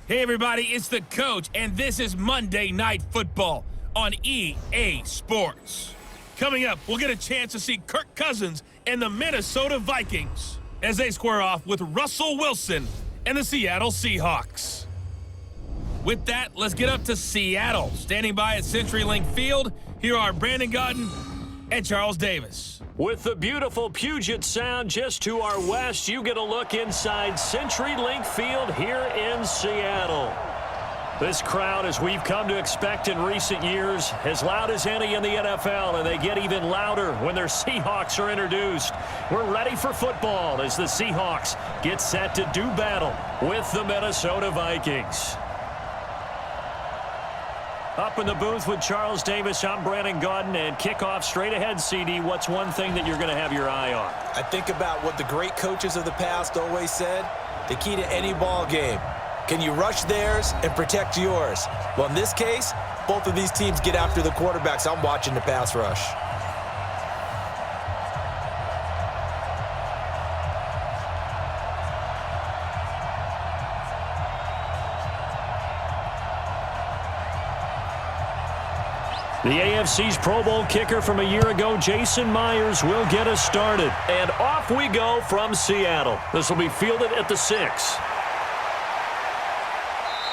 Hey everybody, it's the coach, and this is Monday Night Football on EA Sports. Coming up, we'll get a chance to see Kirk Cousins and the Minnesota Vikings as they square off with Russell Wilson and the Seattle Seahawks. With that, let's get up to Seattle. Standing by at CenturyLink Field, here are Brandon Gaudin and Charles Davis. With the beautiful Puget Sound just to our west, you get a look inside CenturyLink Field here in Seattle. This crowd, as we've come to expect in recent years, as loud as any in the NFL, and they get even louder when their Seahawks are introduced. We're ready for football as the Seahawks get set to do battle with the Minnesota Vikings. Up in the booth with Charles Davis, I'm Brandon Gaudin, and kickoff straight ahead, CD. What's one thing that you're going to have your eye on? I think about what the great coaches of the past always said. The key to any ball game. Can you rush theirs and protect yours? Well, in this case, both of these teams get after the quarterbacks. I'm watching the pass rush. The AFC's Pro Bowl kicker from a year ago, Jason Myers, will get us started. And off we go from Seattle. This will be fielded at the 6.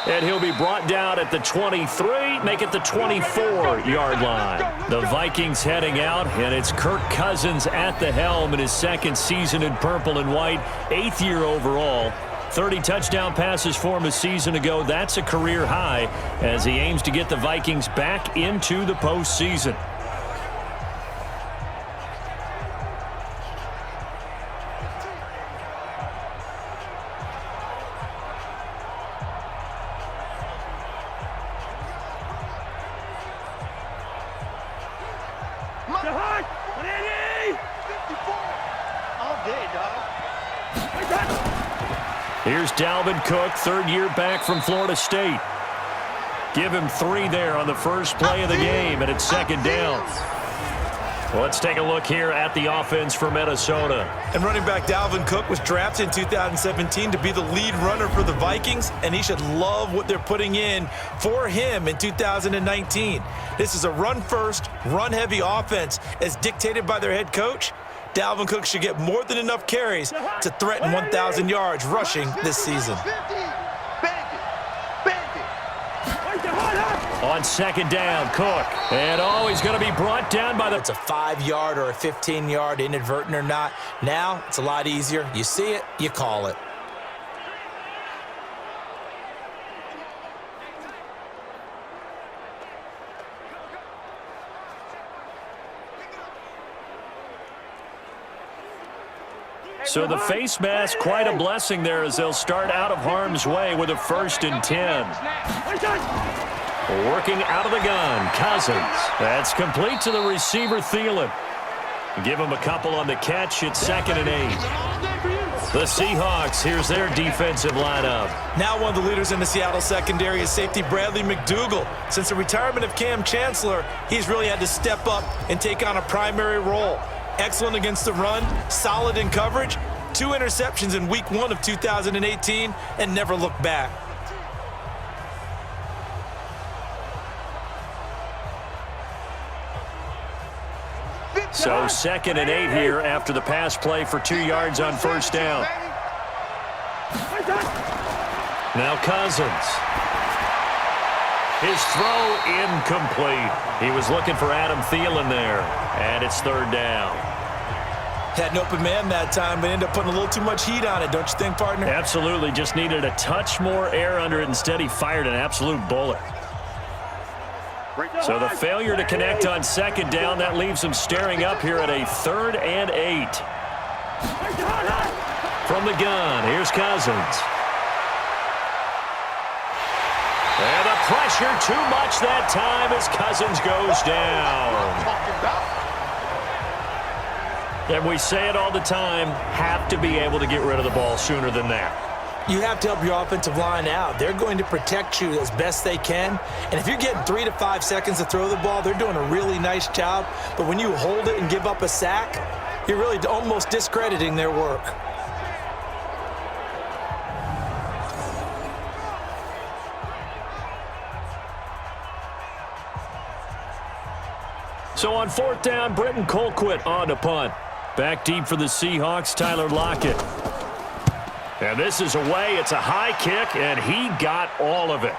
And he'll be brought down at the 23, make it the 24-yard line. The Vikings heading out, and it's Kirk Cousins at the helm in his second season in purple and white, 8th year overall. 30 touchdown passes for him a season ago. That's a career high as he aims to get the Vikings back into the postseason. Here's Dalvin Cook, third year back from Florida State. Give him 3 there on the first play of the game, and it's second down. Let's take a look here at the offense for Minnesota. And running back Dalvin Cook was drafted in 2017 to be the lead runner for the Vikings, and he should love what they're putting in for him in 2019. This is a run-first, run-heavy offense as dictated by their head coach. Dalvin Cook should get more than enough carries to threaten 1,000 yards rushing this season. On second down, Cook. And he's going to be brought down by the... It's a 5-yard or a 15-yard, inadvertent or not. Now, it's a lot easier. You see it, you call it. So the face mask, quite a blessing there as they'll start out of harm's way with a 1st and 10. Working out of the gun, Cousins. That's complete to the receiver, Thielen. Give him a couple on the catch. It's 2nd and 8. The Seahawks, here's their defensive lineup. Now one of the leaders in the Seattle secondary is safety Bradley McDougald. Since the retirement of Cam Chancellor, he's really had to step up and take on a primary role. Excellent against the run, solid in coverage, 2 interceptions in week 1 of 2018, and never looked back. So 2nd and 8 here after the pass play for 2 yards on first down. Now Cousins. His throw incomplete. He was looking for Adam Thielen there, and it's 3rd down. Had an open man that time, but ended up putting a little too much heat on it, don't you think, partner? Absolutely. Just needed a touch more air under it. Instead, he fired an absolute bullet. So the failure to connect on second down, that leaves him staring up here at a 3rd and 8. From the gun, here's Cousins. And the pressure too much that time as Cousins goes down. And we say it all the time, have to be able to get rid of the ball sooner than that. You have to help your offensive line out. They're going to protect you as best they can. And if you're getting 3 to 5 seconds to throw the ball, they're doing a really nice job. But when you hold it and give up a sack, you're really almost discrediting their work. So on 4th down, Britton Colquitt on to punt. Back deep for the Seahawks, Tyler Lockett. And this is away. It's a high kick, and he got all of it.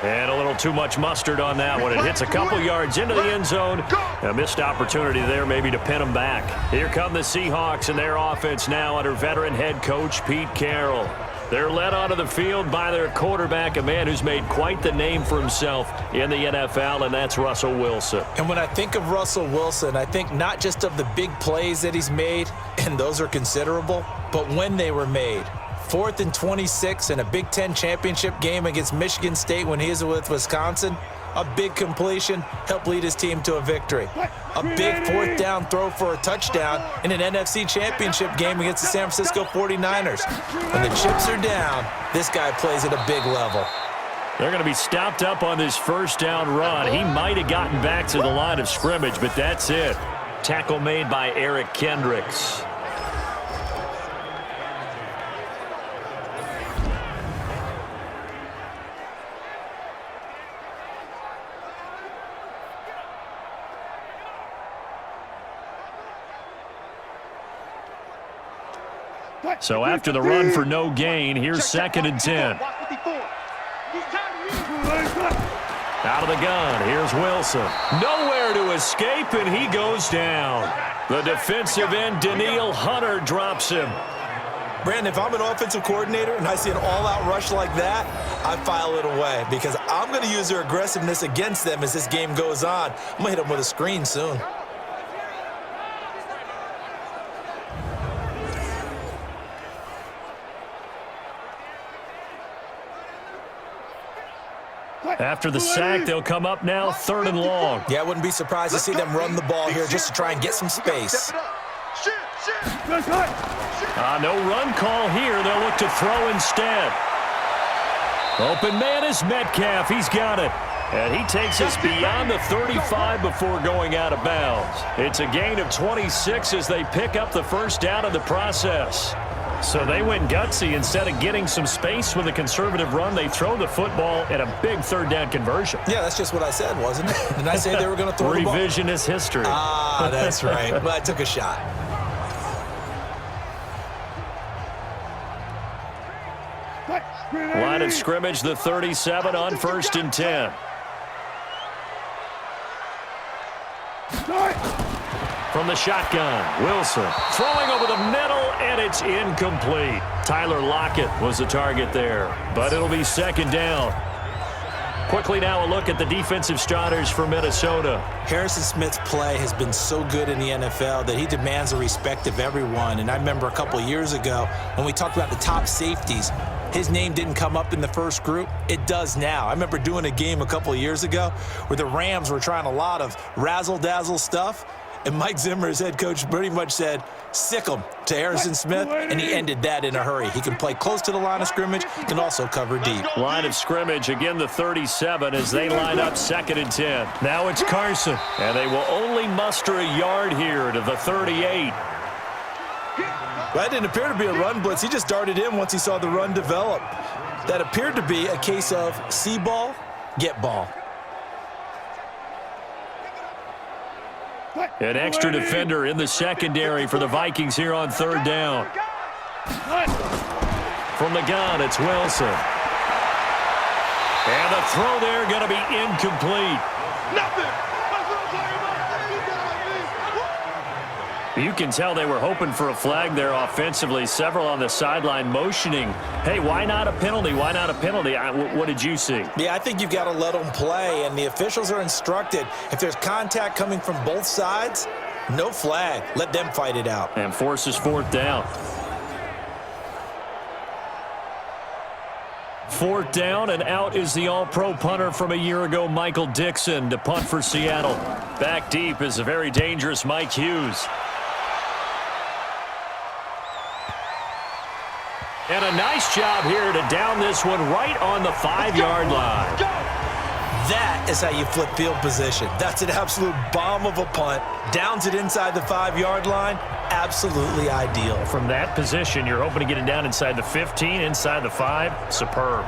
And a little too much mustard on that one. It hits a couple yards into the end zone. A missed opportunity there maybe to pin them back. Here come the Seahawks and their offense now under veteran head coach Pete Carroll. They're led onto the field by their quarterback, a man who's made quite the name for himself in the NFL, and that's Russell Wilson. And when I think of Russell Wilson, I think not just of the big plays that he's made, and those are considerable, but when they were made. 4th and 26 in a Big Ten championship game against Michigan State when he was with Wisconsin. A big completion helped lead his team to a victory. A big 4th down throw for a touchdown in an NFC championship game against the San Francisco 49ers. When the chips are down, this guy plays at a big level. They're going to be stopped up on this 1st down run. He might have gotten back to the line of scrimmage, but that's it. Tackle made by Eric Kendricks. So after the run for no gain, here's 2nd and 10. Out of the gun, here's Wilson. Nowhere to escape, and he goes down. The defensive end, Danielle Hunter, drops him. Brandon, if I'm an offensive coordinator and I see an all-out rush like that, I file it away because I'm going to use their aggressiveness against them as this game goes on. I'm going to hit them with a screen soon. After the sack, they'll come up now 3rd and long. Yeah, I wouldn't be surprised to see them run the ball here just to try and get some space. No run call here. They'll look to throw instead. Open man is Metcalf. He's got it. And he takes us beyond the 35 before going out of bounds. It's a gain of 26 as they pick up the 1st down in the process. So they went gutsy. Instead of getting some space with a conservative run, they throw the football at a big 3rd down conversion. Yeah, that's just what I said, wasn't it? Didn't I say they were going to throw the ball? Revisionist history. Ah, that's right. Well, I took a shot. Line of scrimmage, the 37 on 1st and 10. From the shotgun, Wilson throwing over the middle, and it's incomplete. Tyler Lockett was the target there, but it'll be 2nd down. Quickly now a look at the defensive starters for Minnesota. Harrison Smith's play has been so good in the NFL that he demands the respect of everyone. And I remember a couple years ago when we talked about the top safeties, his name didn't come up in the first group. It does now. I remember doing a game a couple of years ago where the Rams were trying a lot of razzle-dazzle stuff. And Mike Zimmer, his head coach, pretty much said, sick him to Harrison Smith, and he ended that in a hurry. He can play close to the line of scrimmage, can also cover deep. Line of scrimmage, again the 37 as they line up 2nd and 10. Now it's Carson, and they will only muster a yard here to the 38. That didn't appear to be a run blitz. He just darted in once he saw the run develop. That appeared to be a case of see ball, get ball. An extra defender in the secondary for the Vikings here on 3rd down. From the gun, it's Wilson. And the throw there going to be incomplete. You can tell they were hoping for a flag there offensively. Several on the sideline motioning, hey, why not a penalty? Why not a penalty? What did you see? Yeah, I think you've got to let them play, and the officials are instructed. If there's contact coming from both sides, no flag. Let them fight it out. And forces 4th down. 4th down, and out is the all-pro punter from a year ago, Michael Dixon, to punt for Seattle. Back deep is a very dangerous Mike Hughes. And a nice job here to down this one right on the 5-yard line. That is how you flip field position. That's an absolute bomb of a punt. Downs it inside the 5-yard line. Absolutely ideal. From that position, you're hoping to get it down inside the 15, inside the 5. Superb.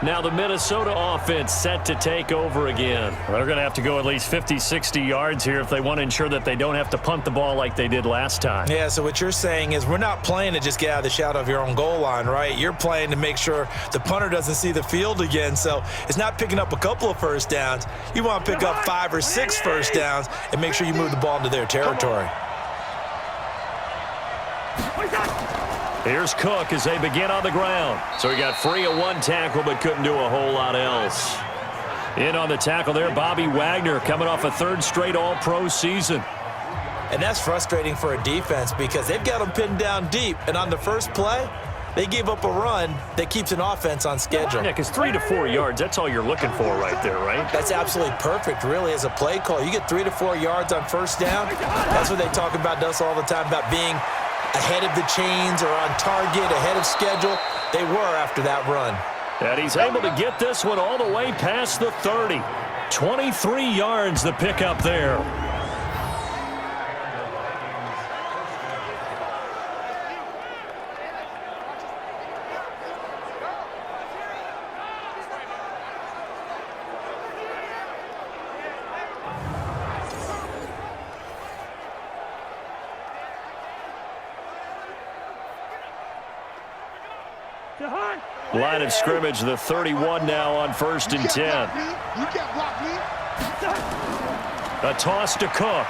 Now the Minnesota offense set to take over again. Well, they're going to have to go at least 50, 60 yards here if they want to ensure that they don't have to punt the ball like they did last time. Yeah, so what you're saying is we're not playing to just get out of the shadow of your own goal line, right? You're playing to make sure the punter doesn't see the field again. So it's not picking up a couple of first downs. You want to pick up 5 or 6 first downs and make sure you move the ball into their territory. Here's Cook as they begin on the ground. So he got free of one tackle but couldn't do a whole lot else. In on the tackle there, Bobby Wagner coming off a 3rd straight All-Pro season. And that's frustrating for a defense because they've got them pinned down deep. And on the first play, they gave up a run that keeps an offense on schedule. Yeah, because 3 to 4 yards, that's all you're looking for right there, right? That's absolutely perfect, really, as a play call. You get 3 to 4 yards on first down. That's what they talk about us all the time, about being ahead of the chains or on target, ahead of schedule. They were after that run. And he's able to get this one all the way past the 30. 23 yards the pickup there. Line of scrimmage, the 31 now on 1st and 10. A toss to Cook.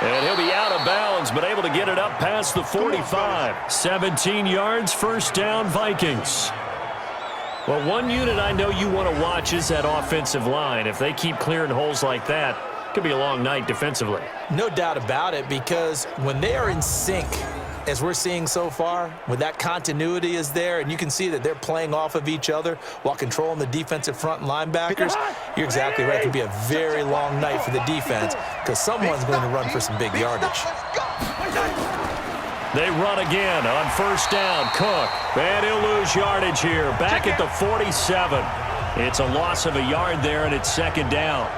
And he'll be out of bounds, but able to get it up past the 45. 17 yards, first down, Vikings. Well, one unit I know you want to watch is that offensive line. If they keep clearing holes like that, it could be a long night defensively. No doubt about it, because when they are in sync, as we're seeing so far, when that continuity is there, and you can see that they're playing off of each other while controlling the defensive front and linebackers, you're exactly right. It could be a very long night for the defense because someone's going to run for some big yardage. They run again on first down. Cook, and he'll lose yardage here. Back at the 47. It's a loss of a yard there, and it's 2nd down.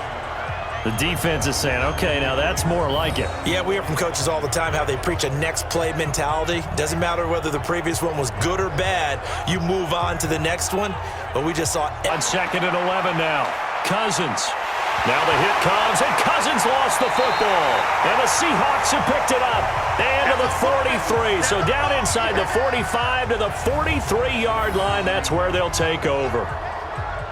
The defense is saying, okay, now that's more like it. Yeah, we hear from coaches all the time how they preach a next play mentality. Doesn't matter whether the previous one was good or bad. You move on to the next one. But we just saw... On 2nd and 11 now. Cousins. Now the hit comes, and Cousins lost the football. And the Seahawks have picked it up. And to the 43. So down inside the 45 to the 43-yard line. That's where they'll take over.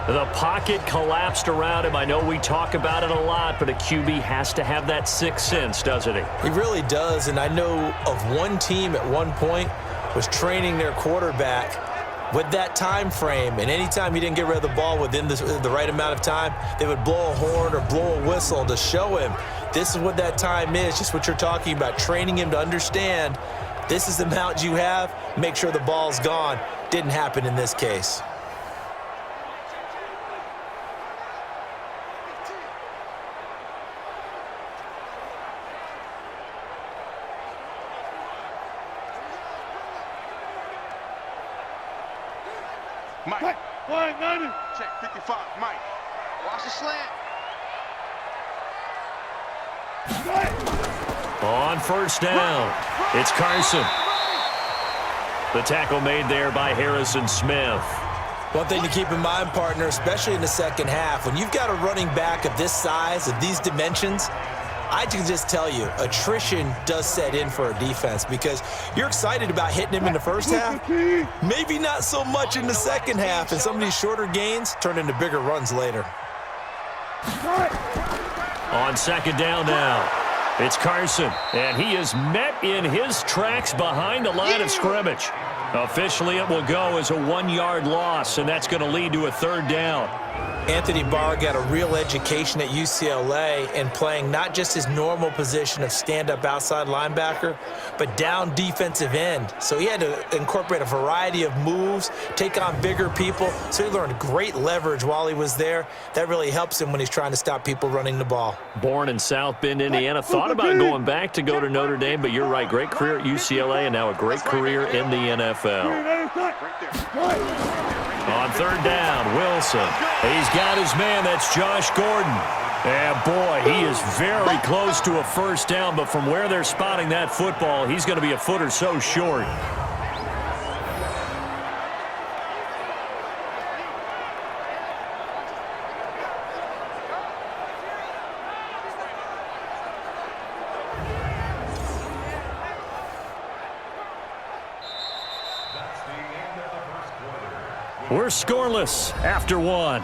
The pocket collapsed around him. I know we talk about it a lot, but a QB has to have that 6th sense, doesn't he? He really does, and I know of one team at one point was training their quarterback with that time frame, and anytime he didn't get rid of the ball within the right amount of time, they would blow a horn or blow a whistle to show him this is what that time is, just what you're talking about, training him to understand this is the amount you have, make sure the ball's gone. Didn't happen in this case. Mike. Check 55. Mike. Watch the slant. On first down, it's Carson. The tackle made there by Harrison Smith. One thing to keep in mind, partner, especially in the second half, when you've got a running back of this size, of these dimensions, I can just tell you, attrition does set in for a defense because you're excited about hitting him in the first half. Maybe not so much in the second half, and some of these shorter gains turn into bigger runs later. On 2nd down now, it's Carson, and he is met in his tracks behind the line of scrimmage. Officially, it will go as a 1-yard loss, and that's going to lead to a 3rd down. Anthony Barr got a real education at UCLA in playing not just his normal position of stand-up outside linebacker, but down defensive end. So he had to incorporate a variety of moves, take on bigger people. So he learned great leverage while he was there. That really helps him when he's trying to stop people running the ball. Born in South Bend, Indiana. Thought about going back to go to Notre Dame, but you're right. Great career at UCLA and now a great career in the NFL. On 3rd down, Wilson. He's got his man. That's Josh Gordon. And, boy, he is very close to a first down, but from where they're spotting that football, he's going to be a foot or so short. We're scoreless after one.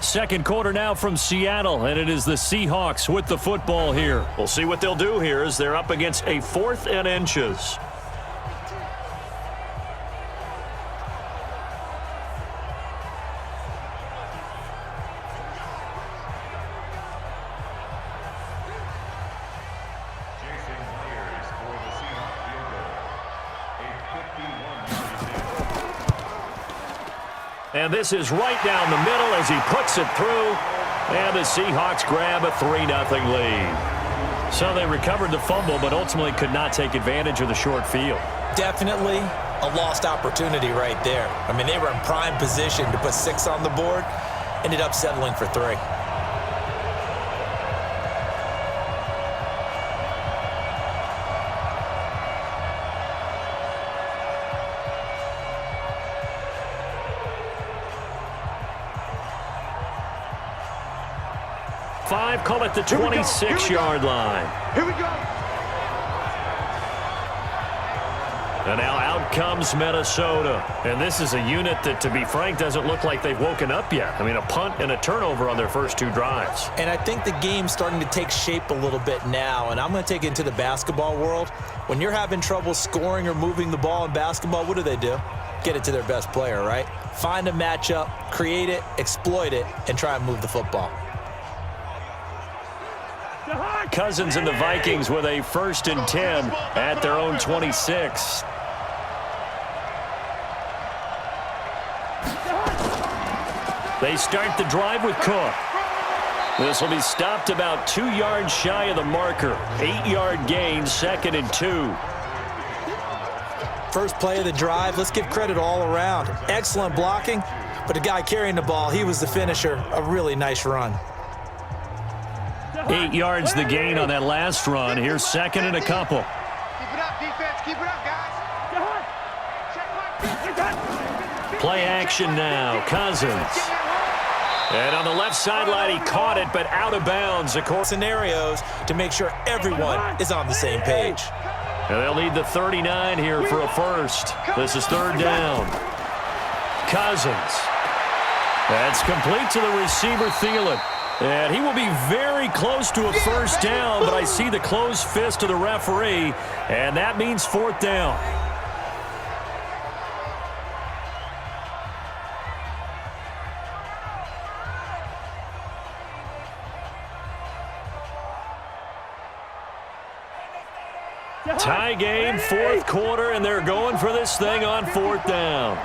Second quarter now from Seattle, and it is the Seahawks with the football here. We'll see what they'll do here as they're up against a 4th and inches. And this is right down the middle as he puts it through. And the Seahawks grab a 3-0 lead. So they recovered the fumble, but ultimately could not take advantage of the short field. Definitely a lost opportunity right there. I mean, they were in prime position to put 6 on the board. Ended up settling for 3. Call it the 26-yard line. Here we go. And now out comes Minnesota. And this is a unit that, to be frank, doesn't look like they've woken up yet. I mean, a punt and a turnover on their first 2 drives. And I think the game's starting to take shape a little bit now. And I'm going to take it into the basketball world. When you're having trouble scoring or moving the ball in basketball, what do? Get it to their best player, right? Find a matchup, create it, exploit it, and try and move the football. Cousins and the Vikings with a 1st and 10 at their own 26. They start the drive with Cook. This will be stopped about 2 yards shy of the marker. 8-yard gain, 2nd and 2. First play of the drive, let's give credit all around. Excellent blocking, but the guy carrying the ball, he was the finisher. A really nice run. 8 yards the gain on that last run. Here's 2nd and a couple. Keep it up, defense. Keep it up, guys. Play action now. Cousins. And on the left sideline, he caught it, but out of bounds. Of course, Scenarios to make sure everyone is on the same page. and they'll need the 39 here for a first. This is 3rd down. Cousins. That's complete to the receiver, Thielen. And he will be very close to a first down, but I see the closed fist of the referee, and that means 4th down. Tie game, 4th quarter, and they're going for this thing on 4th down.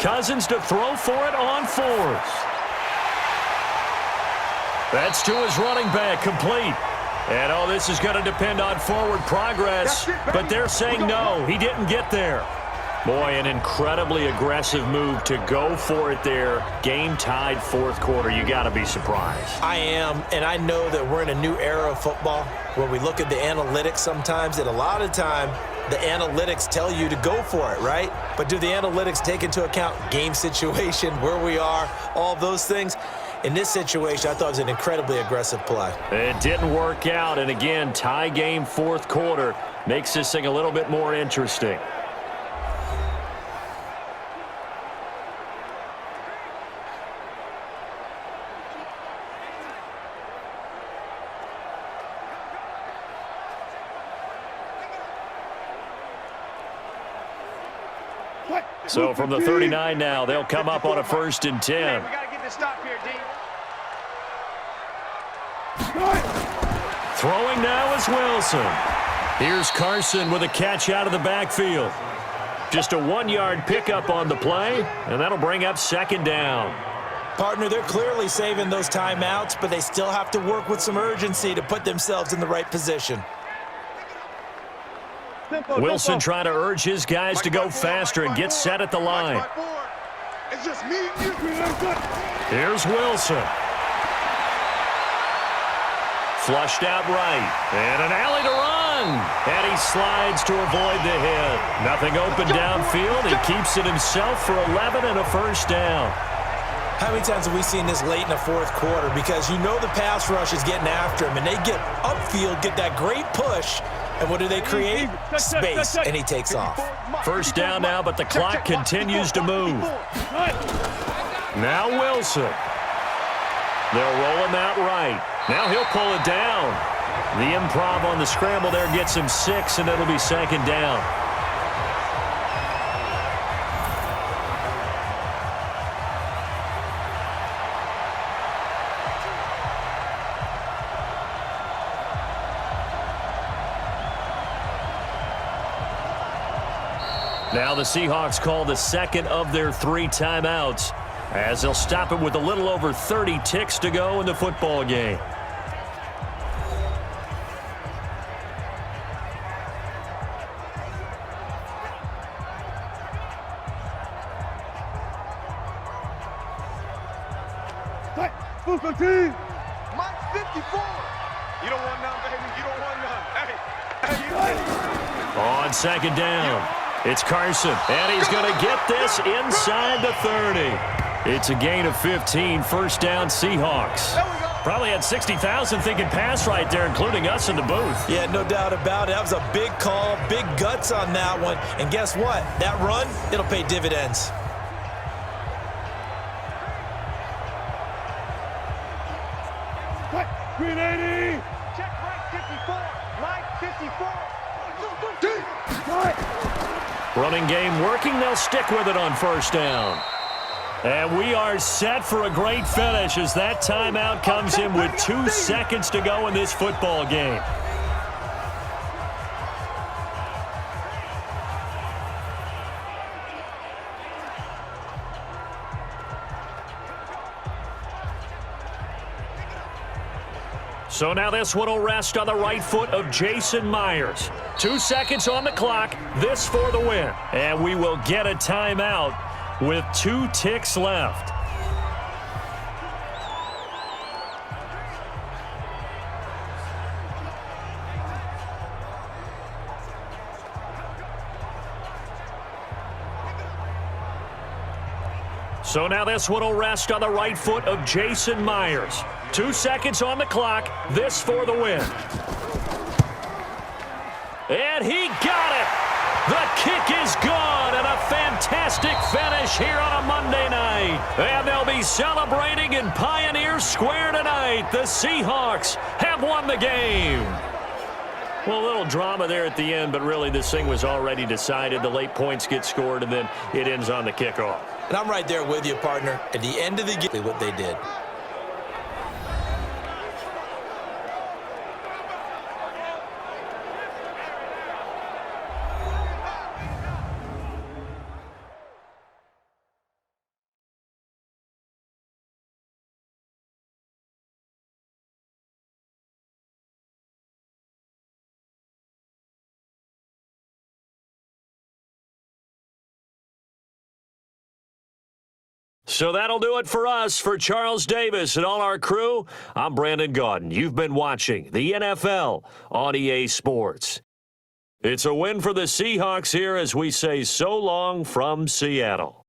Cousins to throw for it on 4th. That's to his running back, complete. And, oh, this is going to depend on forward progress, but they're saying no, he didn't get there. Boy, an incredibly aggressive move to go for it there. Game tied 4th quarter. You got to be surprised. I am, and I know that we're in a new era of football where we look at the analytics sometimes, and a lot of time the analytics tell you to go for it, right? But do the analytics take into account game situation, where we are, all those things? In this situation, I thought it was an incredibly aggressive play. It didn't work out, and again, tie game 4th quarter makes this thing a little bit more interesting. So from the 39 now, they'll come up on a 1st and 10. We got to get this stop here, D. Throwing now is Wilson. Here's Carson with a catch out of the backfield. Just a 1-yard pickup on the play, and that'll bring up 2nd down. Partner, they're clearly saving those timeouts, but they still have to work with some urgency to put themselves in the right position. Wilson trying to urge his guys to go faster and get set at the line. It's just me and you. Here's Wilson. Flushed out right. And an alley to run. And he slides to avoid the hit. Nothing open downfield. He keeps it himself for 11 and a 1st down. How many times have we seen this late in the 4th quarter? Because you know the pass rush is getting after him, and they get upfield, get that great push, And what do they create? Space, and he takes off. First down now, but the clock continues to move. Now Wilson. They'll roll him out right. Now he'll pull it down. The improv on the scramble there gets him 6, and it'll be second down. Now the Seahawks call the second of their 3 timeouts, as they'll stop it with a little over 30 ticks to go in the football game. Mike 54. You don't want none, baby. You don't want none. Hey. On second down, it's Carson, and he's going to get this inside the 30. It's a gain of 15, first down Seahawks. Probably had 60,000 thinking pass right there, including us in the booth. Yeah, no doubt about it. That was a big call, big guts on that one. And guess what? That run, it'll pay dividends. Green 80. Check Mike 54. Mike 54. Running game working. They'll stick with it on first down. And we are set for a great finish as that timeout comes in with 2 seconds to go in this football game. So now this one will rest on the right foot of Jason Myers. 2 seconds on the clock. This for the win. And we will get a timeout with 2 ticks left. So now this one will rest on the right foot of Jason Myers. 2 seconds on the clock. This for the win. And he got it. The kick is gone, and a fantastic finish here on a Monday night. And they'll be celebrating in Pioneer Square tonight. The Seahawks have won the game. Well, a little drama there at the end, but really this thing was already decided. The late points get scored, and then it ends on the kickoff. And I'm right there with you, partner. At the end of the game, what they did. So that'll do it for us. For Charles Davis and all our crew, I'm Brandon Gaudin. You've been watching the NFL on EA Sports. It's a win for the Seahawks here as we say so long from Seattle.